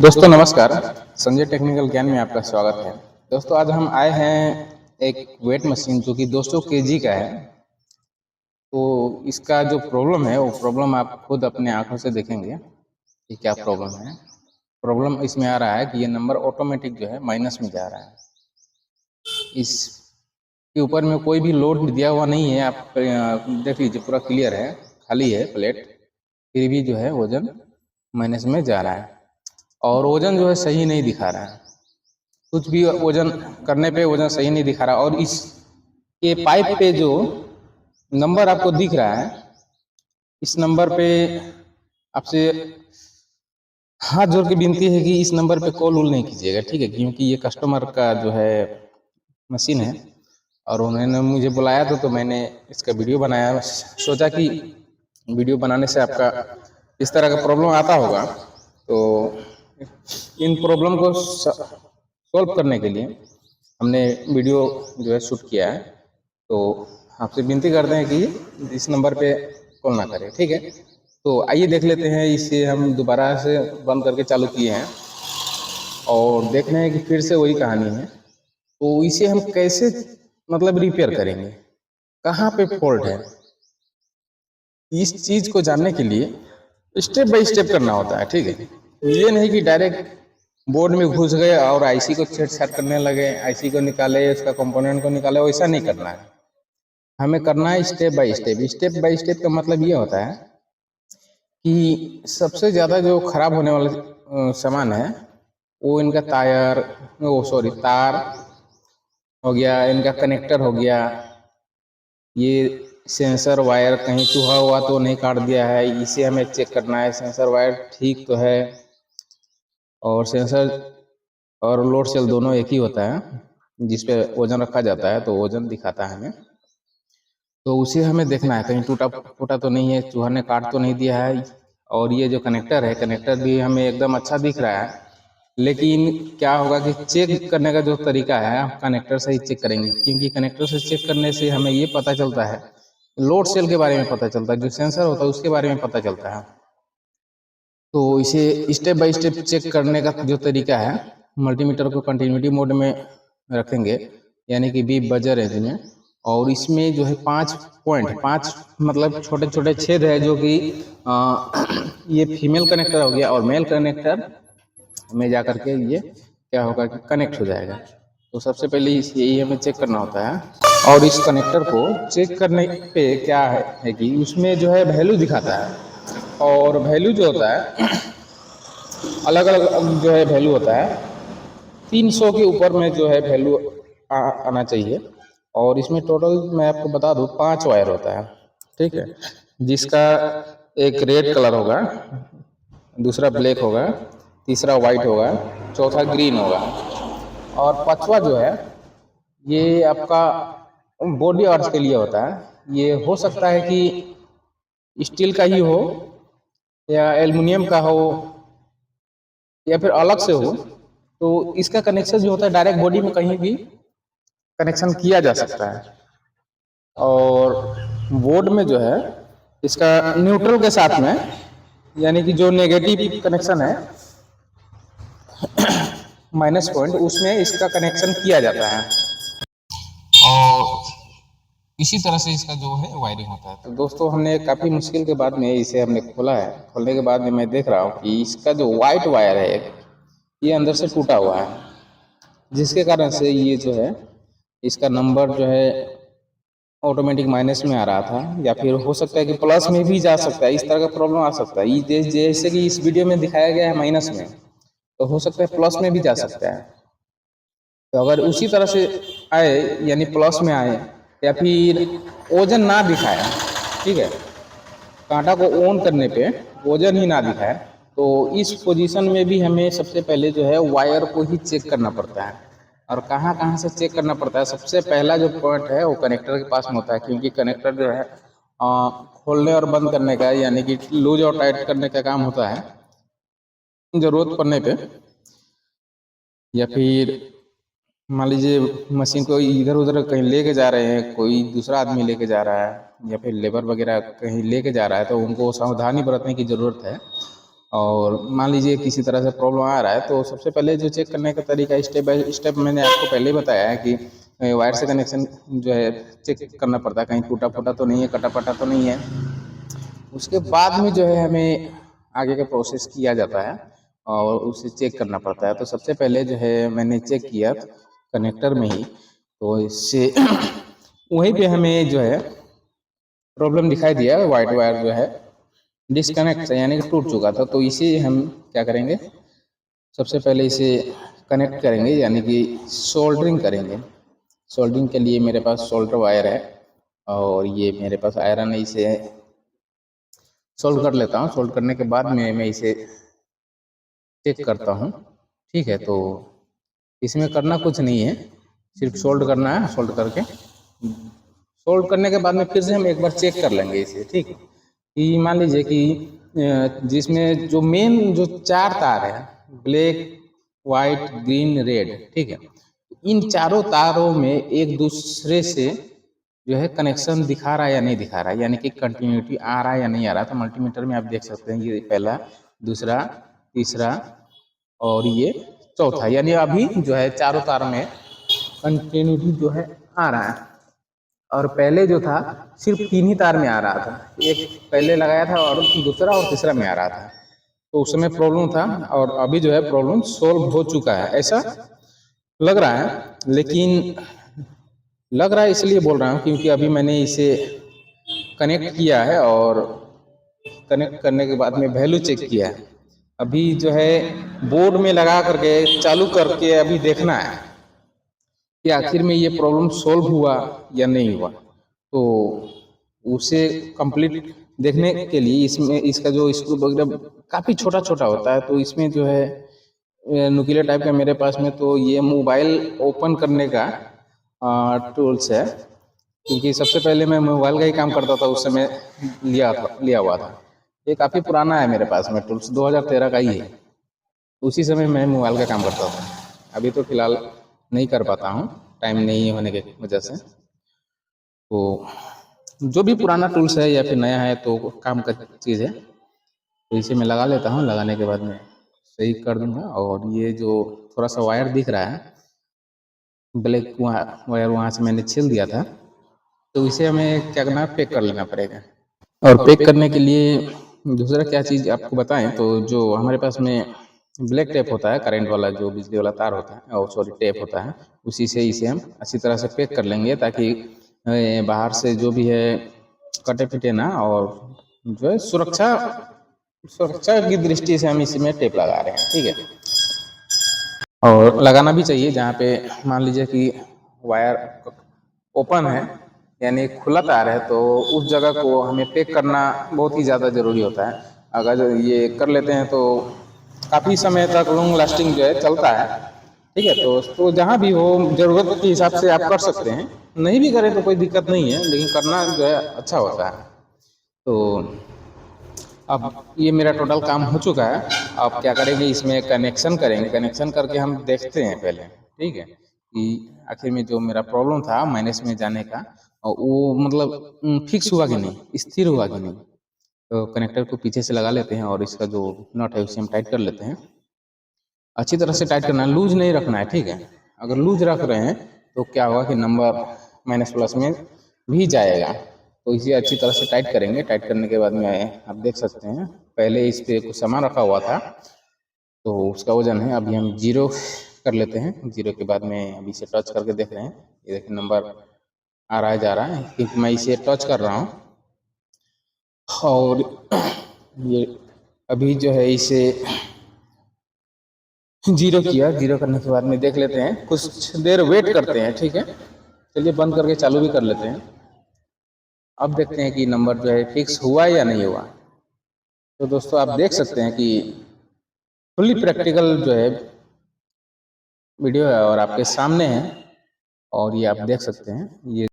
दोस्तों नमस्कार। संजय टेक्निकल ज्ञान में आपका स्वागत है। दोस्तों आज हम आए हैं एक वेट मशीन जो कि 200 केजी का है। तो इसका जो प्रॉब्लम है वो प्रॉब्लम आप खुद अपने आंखों से देखेंगे कि क्या प्रॉब्लम है। प्रॉब्लम इसमें आ रहा है कि ये नंबर ऑटोमेटिक जो है माइनस में जा रहा है। इसके ऊपर में कोई भी लोड दिया हुआ नहीं है। आप देख लीजिए पूरा क्लियर है, खाली है प्लेट, फिर भी जो है वजन माइनस में जा रहा है और वजन जो है सही नहीं दिखा रहा है। कुछ भी वजन करने पे वजन सही नहीं दिखा रहा और इस ये पाइप पे जो नंबर आपको दिख रहा है, इस नंबर पे आपसे हाथ जोड़ के विनती है कि इस नंबर पे कॉल नहीं कीजिएगा, ठीक है? क्योंकि ये कस्टमर का जो है मशीन है और उन्होंने मुझे बुलाया था तो मैंने इसका वीडियो बनाया। सोचा कि वीडियो बनाने से आपका इस तरह का प्रॉब्लम आता होगा, तो इन प्रॉब्लम को सॉल्व करने के लिए हमने वीडियो जो है शूट किया है। तो आपसे विनती करते हैं कि इस नंबर पे कॉल ना करें, ठीक है? तो आइए देख लेते हैं। इसे हम दोबारा से बंद करके चालू किए हैं और देख रहे हैं कि फिर से वही कहानी है। तो इसे हम कैसे मतलब रिपेयर करेंगे, कहाँ पे फॉल्ट है, इस चीज को जानने के लिए स्टेप बाय स्टेप करना होता है, ठीक है? ये नहीं कि डायरेक्ट बोर्ड में घुस गए और आईसी को छेड़छाड़ करने लगे, आईसी को निकाले, उसका कंपोनेंट को निकाले, वैसा नहीं करना है। हमें करना है step by step. Step by step का मतलब ये होता है कि सबसे ज़्यादा जो खराब होने वाला सामान है वो इनका तार हो गया, इनका कनेक्टर हो गया, ये सेंसर वायर कहीं चूहा हुआ तो नहीं काट दिया है, इसे हमें चेक करना है। सेंसर वायर ठीक तो है, और सेंसर और लोड सेल दोनों एक ही होता है, जिस पे वजन रखा जाता है तो वजन दिखाता है हमें। तो उसे हमें देखना है कहीं टूटा फूटा तो नहीं है, चूहा ने काट तो नहीं दिया है। और ये जो कनेक्टर है, कनेक्टर भी हमें एकदम अच्छा दिख रहा है, लेकिन क्या होगा कि चेक करने का जो तरीका है, हम कनेक्टर से ही चेक करेंगे, क्योंकि कनेक्टर से चेक करने से हमें ये पता चलता है, लोड सेल के बारे में पता चलता है, जो सेंसर होता है उसके बारे में पता चलता है। तो इसे स्टेप बाय स्टेप चेक करने का जो तरीका है, मल्टीमीटर को कंटिन्यूटी मोड में रखेंगे, यानी कि बीप बजर रेंज में, और इसमें जो है 5 मतलब छोटे छोटे छेद है, जो कि ये फीमेल कनेक्टर हो गया और मेल कनेक्टर में जा करके ये क्या होगा कि कनेक्ट हो जाएगा। तो सबसे पहले यही हमें चेक करना होता है। और इस कनेक्टर को चेक करने पे क्या है कि उसमें जो है वैल्यू दिखाता है, और वैल्यू जो होता है अलग अलग जो है वैल्यू होता है। 300 के ऊपर में जो है वैल्यू आना चाहिए। और इसमें टोटल मैं आपको बता दूं 5 वायर होता है, ठीक है? जिसका एक रेड कलर होगा, दूसरा ब्लैक होगा, तीसरा वाइट होगा, चौथा ग्रीन होगा, और पांचवा जो है ये आपका बॉडी आर्ट्स के लिए होता है। ये हो सकता है कि स्टील का ही हो या एल्युमिनियम का हो या फिर अलग से हो। तो इसका कनेक्शन जो होता है डायरेक्ट बॉडी में कहीं भी कनेक्शन किया जा सकता है। और बोर्ड में जो है इसका न्यूट्रल के साथ में, यानी कि जो नेगेटिव कनेक्शन है माइनस पॉइंट, उसमें इसका कनेक्शन किया जाता है और इसी तरह से इसका जो है वायरिंग होता है। तो दोस्तों हमने काफ़ी मुश्किल के बाद में इसे हमने खोला है। खोलने के बाद में मैं देख रहा हूँ कि इसका जो वाइट वायर है ये अंदर से टूटा हुआ है, जिसके कारण से ये जो है इसका नंबर जो है ऑटोमेटिक माइनस में आ रहा था, या फिर हो सकता है कि प्लस में भी जा सकता है। इस तरह का प्रॉब्लम आ सकता है। ये जैसे कि इस वीडियो में दिखाया गया है माइनस में, तो हो सकता है प्लस में भी जा सकता है। तो अगर उसी तरह से आए, यानी प्लस में आए, या फिर वजन ना दिखाए, ठीक है, कांटा को ऑन करने पे वजन ही ना दिखाए, तो इस पोजीशन में भी हमें सबसे पहले जो है वायर को ही चेक करना पड़ता है। और कहाँ कहाँ से चेक करना पड़ता है? सबसे पहला जो पॉइंट है वो कनेक्टर के पास में होता है, क्योंकि कनेक्टर जो है खोलने और बंद करने का, यानी कि लूज और टाइट करने का काम होता है जरूरत पड़ने पे। या फिर मान लीजिए मशीन को इधर उधर कहीं लेके जा रहे हैं, कोई दूसरा आदमी लेके जा रहा है, या फिर लेबर वगैरह कहीं लेके जा रहा है, तो उनको सावधानी बरतने की ज़रूरत है। और मान लीजिए किसी तरह से प्रॉब्लम आ रहा है, तो सबसे पहले जो चेक करने का तरीका स्टेप बाय स्टेप मैंने आपको पहले ही बताया है कि वायर से कनेक्शन जो है चेक करना पड़ता है, कहीं टूटा फूटा तो नहीं है, कटा फटा तो नहीं है। उसके बाद में जो है हमें आगे का प्रोसेस किया जाता है और उसे चेक करना पड़ता है। तो सबसे पहले जो है मैंने चेक किया कनेक्टर में ही, तो इससे वहीं पे हमें जो है प्रॉब्लम दिखाई दिया, वाइट वायर जो है डिसकनेक्ट यानी कि टूट चुका था। तो इसे हम क्या करेंगे, सबसे पहले इसे कनेक्ट करेंगे यानी कि सोल्डरिंग करेंगे। सोल्डरिंग के लिए मेरे पास सोल्डर वायर है और ये मेरे पास आयरन है, इसे सोल्ड कर लेता हूँ। सोल्ड करने के बाद में मैं इसे चेक करता हूँ। ठीक है, तो इसमें करना कुछ नहीं है, सिर्फ सोल्ड करना है। सोल्ड करके सोल्ड करने के बाद में फिर से हम एक बार चेक कर लेंगे इसे। ठीक है, कि मान लीजिए कि जिसमें जो मेन जो 4 तार है, ब्लैक वाइट ग्रीन रेड, ठीक है, इन चारों तारों में एक दूसरे से जो है कनेक्शन दिखा रहा है या नहीं दिखा रहा है, यानी कि कंटिन्यूटी आ रहा है या नहीं आ रहा। तो मल्टीमीटर में आप देख सकते हैं, ये पहला, दूसरा, तीसरा और ये चौथा, यानी अभी जो है चारों तारों में कंटिन्यूटी जो है आ रहा है। और पहले जो था सिर्फ 3 ही तार में आ रहा था, एक पहले लगाया था और दूसरा और तीसरा में आ रहा था। तो उस समय प्रॉब्लम था और अभी जो है प्रॉब्लम सोल्व हो चुका है, ऐसा लग रहा है। लेकिन लग रहा है इसलिए बोल रहा हूँ क्योंकि अभी मैंने इसे कनेक्ट किया है और कनेक्ट करने के बाद में वैल्यू चेक किया है। अभी जो है बोर्ड में लगा करके चालू करके अभी देखना है कि आखिर में ये प्रॉब्लम सोल्व हुआ या नहीं हुआ। तो उसे कंप्लीट देखने के लिए इसमें इसका जो स्क्रू वगैरह काफ़ी छोटा छोटा होता है, तो इसमें जो है नुकीले टाइप का मेरे पास में, तो ये मोबाइल ओपन करने का टूल्स है। क्योंकि सबसे पहले मैं मोबाइल का ही काम करता था, उस समय लिया हुआ था। ये काफ़ी पुराना है मेरे पास में टूल्स, 2013 का ही है। उसी समय मैं मोबाइल का काम करता था। अभी तो फिलहाल नहीं कर पाता हूँ, टाइम नहीं होने की वजह से। तो जो भी पुराना टूल्स है या फिर नया है तो काम का चीज़ है, तो इसे मैं लगा लेता हूँ। लगाने के बाद में सही कर दूंगा। और ये जो थोड़ा सा वायर दिख रहा है ब्लैक वायर, वहाँ से मैंने छील दिया था, तो इसे हमें क्या करना है, पैक कर लेना पड़ेगा। और पैक करने के लिए दूसरा क्या चीज़ आपको बताएं, तो जो हमारे पास में ब्लैक टेप होता है, करंट वाला जो बिजली वाला तार होता है, और सॉरी टेप होता है, उसी से इसे हम अच्छी तरह से पैक कर लेंगे ताकि बाहर से जो भी है कटे पिटे ना। और जो है सुरक्षा सुरक्षा की दृष्टि से हम इसमें टेप लगा रहे हैं। ठीक है, और लगाना भी चाहिए जहाँ पे मान लीजिए कि वायर ओपन है यानी खुला तार है, तो उस जगह को हमें पैक करना बहुत ही ज़्यादा ज़रूरी होता है। अगर ये कर लेते हैं तो काफ़ी समय तक लॉन्ग लास्टिंग जो है चलता है। ठीक है, तो जहाँ भी हो ज़रूरत के हिसाब से आप कर सकते हैं, नहीं भी करें तो कोई दिक्कत नहीं है, लेकिन करना जो है अच्छा होता है। तो अब ये मेरा टोटल काम हो चुका है। अब क्या करेंगे, इसमें कनेक्शन करेंगे। कनेक्शन करके हम देखते हैं पहले, ठीक है, कि आखिर में जो मेरा प्रॉब्लम था माइनस में जाने का, और वो मतलब फिक्स हुआ कि नहीं, स्थिर हुआ कि नहीं। तो कनेक्टर को पीछे से लगा लेते हैं और इसका जो नट है उसे हम टाइट कर लेते हैं। अच्छी तरह से टाइट करना है, लूज नहीं रखना है। ठीक है, अगर लूज रख रहे हैं तो क्या होगा कि नंबर माइनस प्लस में भी जाएगा। तो इसे अच्छी तरह से टाइट करेंगे। टाइट करने के बाद में आप देख सकते हैं पहले इस पे कुछ सामान रखा हुआ था, तो उसका वजन है, अभी हम 0 कर लेते हैं। 0 के बाद में अभी इसे टच करके देख रहे हैं, ये देखिए नंबर आ रहा है जा रहा है, क्योंकि मैं इसे टच कर रहा हूँ। और ये अभी जो है इसे 0 किया। 0 करने के बाद में देख लेते हैं, कुछ देर वेट करते हैं। ठीक है, चलिए बंद करके चालू भी कर लेते हैं। अब देखते हैं कि नंबर जो है फिक्स हुआ या नहीं हुआ। तो दोस्तों आप देख सकते हैं कि फुली प्रैक्टिकल जो है वीडियो है और आपके सामने है, और ये आप देख सकते हैं। ये